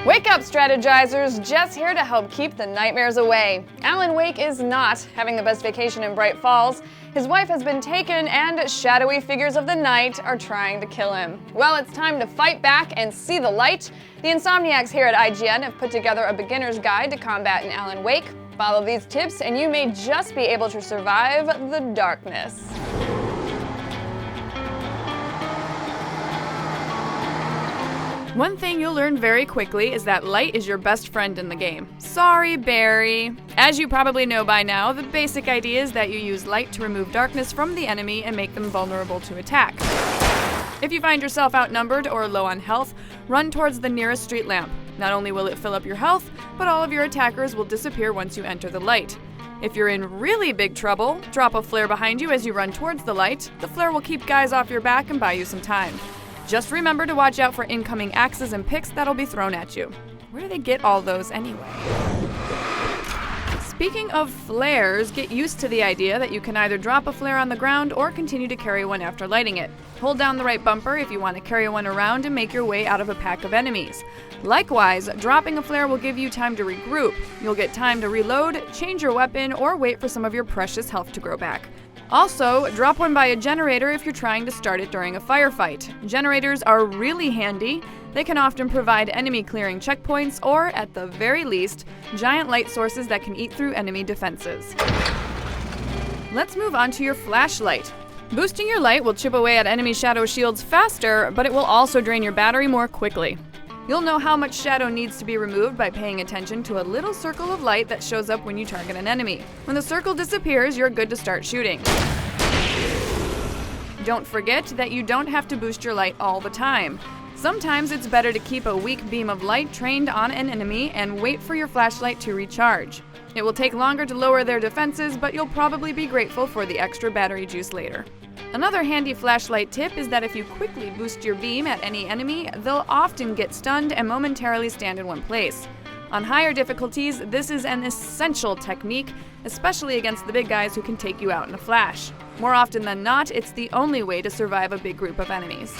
Wake up, strategizers! Jess here to help keep the nightmares away. Alan Wake is not having the best vacation in Bright Falls. His wife has been taken and shadowy figures of the night are trying to kill him. Well, it's time to fight back and see the light. The Insomniacs here at IGN have put together a beginner's guide to combat an Alan Wake. Follow these tips and you may just be able to survive the darkness. One thing you'll learn very quickly is that light is your best friend in the game. Sorry, Barry. As you probably know by now, the basic idea is that you use light to remove darkness from the enemy and make them vulnerable to attack. If you find yourself outnumbered or low on health, run towards the nearest street lamp. Not only will it fill up your health, but all of your attackers will disappear once you enter the light. If you're in really big trouble, drop a flare behind you as you run towards the light. The flare will keep guys off your back and buy you some time. Just remember to watch out for incoming axes and picks that'll be thrown at you. Where do they get all those anyway? Speaking of flares, get used to the idea that you can either drop a flare on the ground or continue to carry one after lighting it. Hold down the right bumper if you want to carry one around and make your way out of a pack of enemies. Likewise, dropping a flare will give you time to regroup. You'll get time to reload, change your weapon, or wait for some of your precious health to grow back. Also, drop one by a generator if you're trying to start it during a firefight. Generators are really handy. They can often provide enemy clearing checkpoints or, at the very least, giant light sources that can eat through enemy defenses. Let's move on to your flashlight. Boosting your light will chip away at enemy shadow shields faster, but it will also drain your battery more quickly. You'll know how much shadow needs to be removed by paying attention to a little circle of light that shows up when you target an enemy. When the circle disappears, you're good to start shooting. Don't forget that you don't have to boost your light all the time. Sometimes it's better to keep a weak beam of light trained on an enemy and wait for your flashlight to recharge. It will take longer to lower their defenses, but you'll probably be grateful for the extra battery juice later. Another handy flashlight tip is that if you quickly boost your beam at any enemy, they'll often get stunned and momentarily stand in one place. On higher difficulties, this is an essential technique, especially against the big guys who can take you out in a flash. More often than not, it's the only way to survive a big group of enemies.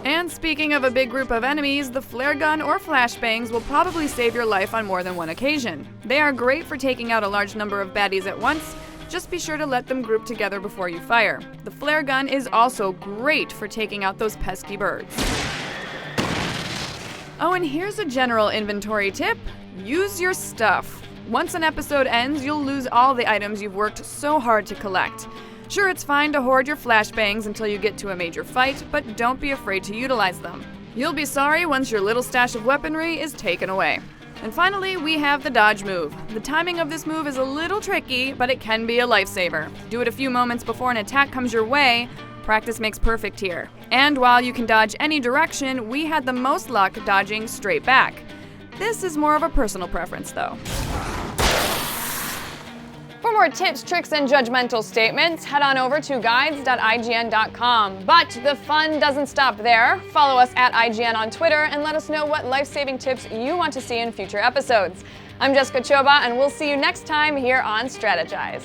And speaking of a big group of enemies, the flare gun or flashbangs will probably save your life on more than one occasion. They are great for taking out a large number of baddies at once. Just be sure to let them group together before you fire. The flare gun is also great for taking out those pesky birds. Oh, and here's a general inventory tip. Use your stuff. Once an episode ends, you'll lose all the items you've worked so hard to collect. Sure, it's fine to hoard your flashbangs until you get to a major fight, but don't be afraid to utilize them. You'll be sorry once your little stash of weaponry is taken away. And finally, we have the dodge move. The timing of this move is a little tricky, but it can be a lifesaver. Do it a few moments before an attack comes your way. Practice makes perfect here. And while you can dodge any direction, we had the most luck dodging straight back. This is more of a personal preference, though. For more tips, tricks, and judgmental statements, head on over to guides.ign.com. But the fun doesn't stop there. Follow us at IGN on Twitter and let us know what life-saving tips you want to see in future episodes. I'm Jessica Choba, and we'll see you next time here on Strategize.